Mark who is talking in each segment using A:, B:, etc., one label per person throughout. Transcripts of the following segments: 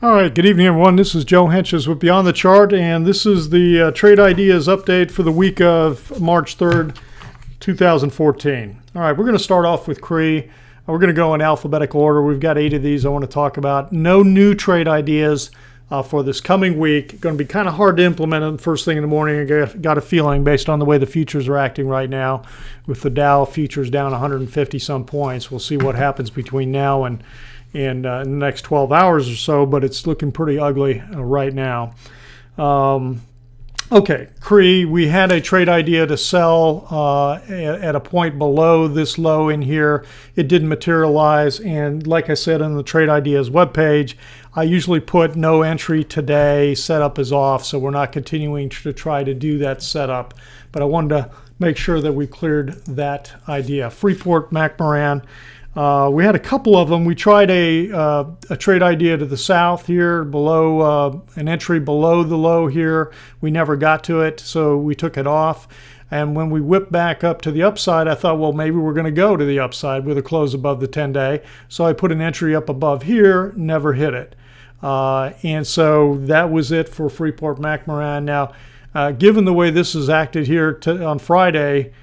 A: All right, good evening, everyone. This is Joe Henches with Beyond the Chart, and this is the Trade Ideas update for the week of March 3rd, 2014. All right, we're going to start off with CRE. We're going to go in alphabetical order. We've got 8 of these I want to talk about. No new trade ideas for this coming week. Going to be kind of hard to implement them first thing in the morning. I got a feeling based on the way the futures are acting right now, with the Dow futures down 150 some points. We'll see what happens between now and in the next 12 hours or so, but it's looking pretty ugly right now. Okay, CRE, we had a trade idea to sell at a point below this low in here. It didn't materialize, and like I said on the Trade Ideas webpage, I usually put no entry today, setup is off, so we're not continuing to try to do that setup. But I wanted to make sure that we cleared that idea. Freeport-McMoRan. We had a couple of them. We tried a trade idea to the south here, below an entry below the low here. We never got to it, so we took it off. And when we whipped back up to the upside, I thought, well, maybe we're going to go to the upside with a close above the 10-day. So I put an entry up above here, never hit it. And so that was it for Freeport-McMoRan. Now, given the way this is acted here on Friday,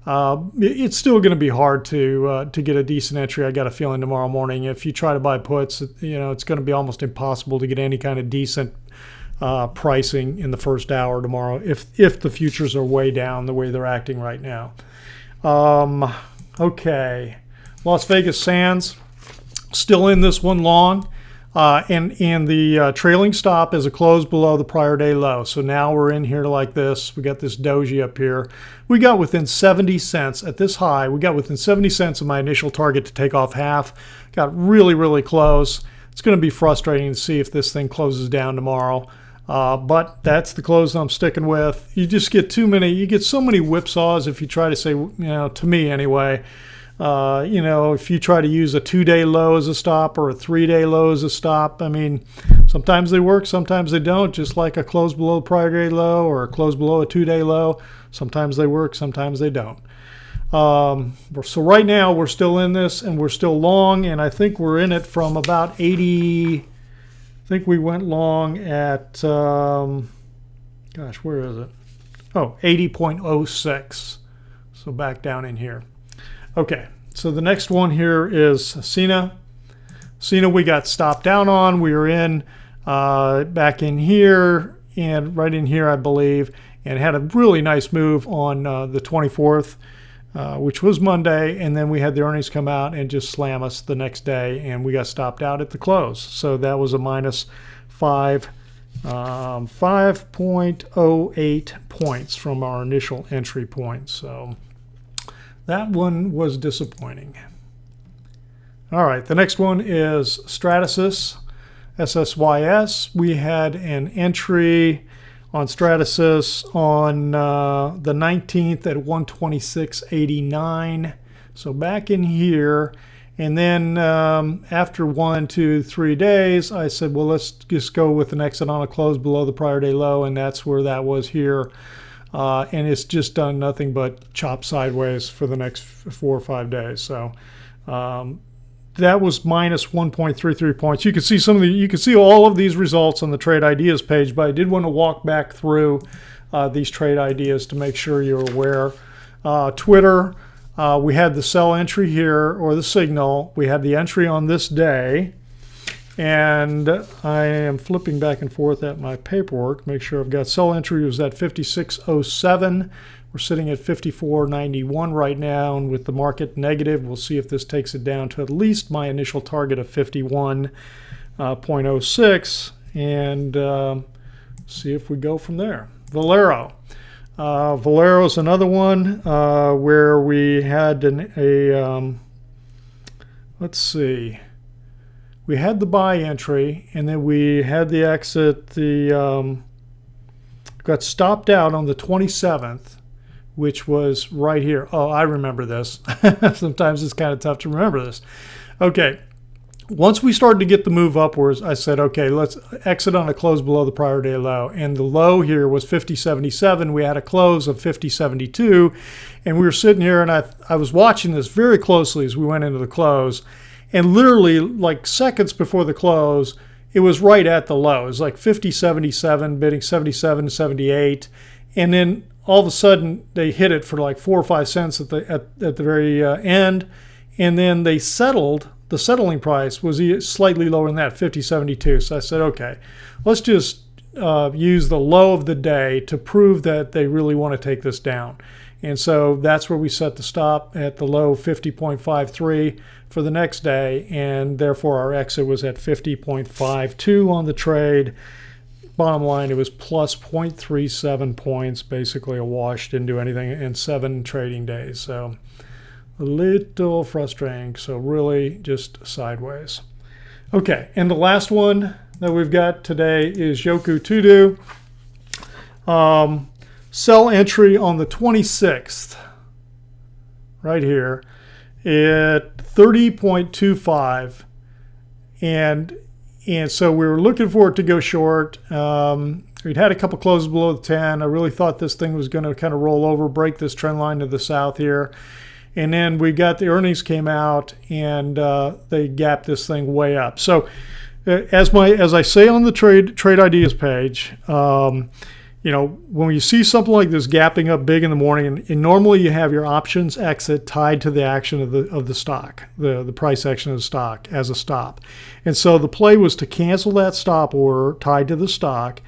A: it's still going to be hard to get a decent entry. I got a feeling tomorrow morning, if you try to buy puts, it's going to be almost impossible to get any kind of decent pricing in the first hour tomorrow if the futures are way down the way they're acting right now. Okay, Las Vegas Sands still in this one long. And the trailing stop is a close below the prior day low. So now we're in here like this. We got this doji up here. We got within 70 cents at this high. We got within 70 cents of my initial target to take off half. Got really, really close. It's going to be frustrating to see if this thing closes down tomorrow. But that's the close I'm sticking with. You just get you get so many whipsaws if you try to say, to me anyway, if you try to use a 2-day low as a stop or a 3-day low as a stop, I mean, sometimes they work, sometimes they don't, just like a close below prior day low or a close below a 2-day low. Sometimes they work, sometimes they don't. So right now we're still in this and we're still long, and I think we're in it from about 80. I think we went long at, where is it? Oh, 80.06. So back down in here. Okay, so the next one here is SINA. SINA we got stopped down on. We were in back in here and right in here, I believe, and had a really nice move on the 24th, which was Monday, and then we had the earnings come out and just slam us the next day, and we got stopped out at the close. So that was a minus 5.08 points from our initial entry point. So that one was disappointing. All right, the next one is SSYS, SSYS. We had an entry on SSYS on the 19th at 126.89. So back in here. And then after 1, 2, 3 days, I said, well, let's just go with an exit on a close below the prior day low. And that's where that was here. And it's just done nothing but chop sideways for the next 4 or 5 days. So that was minus 1.33 points. You can see you can see all of these results on the Trade Ideas page, but I did want to walk back through these trade ideas to make sure you're aware. Twitter, we had the sell entry here, or the signal. We had the entry on this day. And I am flipping back and forth at my paperwork, make sure I've got sell entry was at 56.07. We're sitting at 54.91 right now, and with the market negative, we'll see if this takes it down to at least my initial target of 51.06, and see if we go from there. Valero. Valero is another one where we had let's see. We had the buy entry, and then we had the exit. Got stopped out on the 27th, which was right here. Oh, I remember this. Sometimes it's kind of tough to remember this. Okay, once we started to get the move upwards, I said, okay, let's exit on a close below the prior day low. And the low here was 50.77. We had a close of 50.72. And we were sitting here, and I was watching this very closely as we went into the close. And literally, like seconds before the close, it was right at the low. It was like 50.77, bidding 77.78, and then all of a sudden they hit it for like 4 or 5 cents at the very end, and then they settled. The settling price was slightly lower than that, 50.72. So I said, okay, let's just use the low of the day to prove that they really want to take this down. And so that's where we set the stop at the low 50.53 for the next day, and therefore our exit was at 50.52 on the trade. Bottom line, it was plus 0.37 points, basically a wash, didn't do anything in 7 trading days. So a little frustrating. So really just sideways. Okay, and the last one that we've got today is YOKU to do. Sell entry on the 26th, right here, at 30.25, and so we were looking for it to go short. We'd had a couple closes below the 10. I really thought this thing was going to kind of roll over, break this trend line to the south here. And then we got the earnings came out, and they gapped this thing way up. So as I say on the trade ideas page, you know, when you see something like this gapping up big in the morning, and normally you have your options exit tied to the action of the stock, the price action of the stock as a stop. And so the play was to cancel that stop order tied to the stock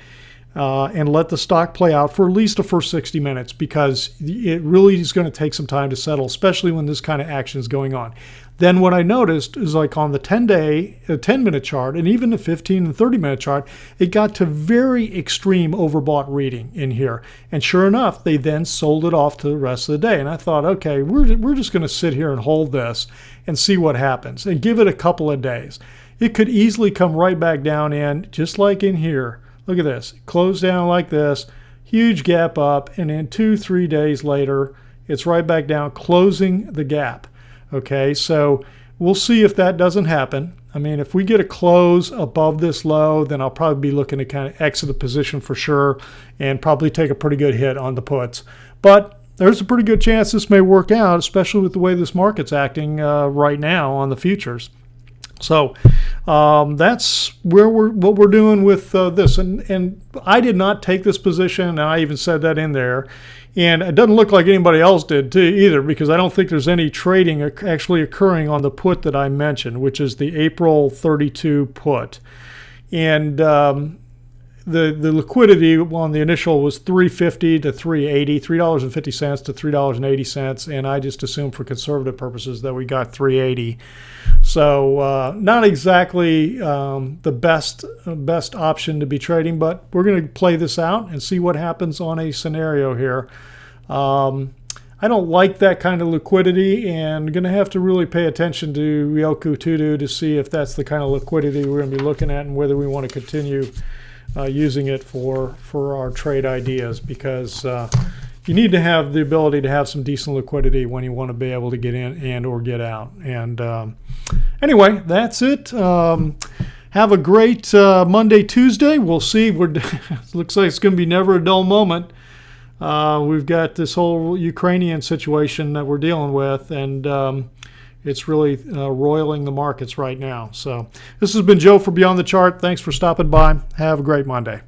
A: and let the stock play out for at least the first 60 minutes, because it really is going to take some time to settle, especially when this kind of action is going on. Then what I noticed is, like on the 10-minute chart, and even the 15 and 30-minute chart, it got to very extreme overbought reading in here. And sure enough, they then sold it off to the rest of the day. And I thought, okay, we're just going to sit here and hold this and see what happens and give it a couple of days. It could easily come right back down in, just like in here. Look at this. Close down like this, huge gap up, and then 2-3 days later, it's right back down, closing the gap. Okay, so we'll see if that doesn't happen. I mean, if we get a close above this low, then I'll probably be looking to kind of exit the position for sure and probably take a pretty good hit on the puts. But there's a pretty good chance this may work out, especially with the way this market's acting right now on the futures. So that's what we're doing with this. And I did not take this position, and I even said that in there. And it doesn't look like anybody else did too either, because I don't think there's any trading actually occurring on the put that I mentioned, which is the April 32 put. And the liquidity on the initial was $3.50 to $3.80, $3.50 to $3.80, and I just assumed for conservative purposes that we got $3.80. So not exactly the best option to be trading, but we're going to play this out and see what happens on a scenario here. I don't like that kind of liquidity, and going to have to really pay attention to YOKU to see if that's the kind of liquidity we're going to be looking at and whether we want to continue using it for our trade ideas, because you need to have the ability to have some decent liquidity when you want to be able to get in and or get out. And anyway, that's it. Have a great Monday, Tuesday. We'll see. Looks like it's going to be never a dull moment. We've got this whole Ukrainian situation that we're dealing with, and it's really roiling the markets right now. So this has been Joe for Beyond the Chart. Thanks for stopping by. Have a great Monday.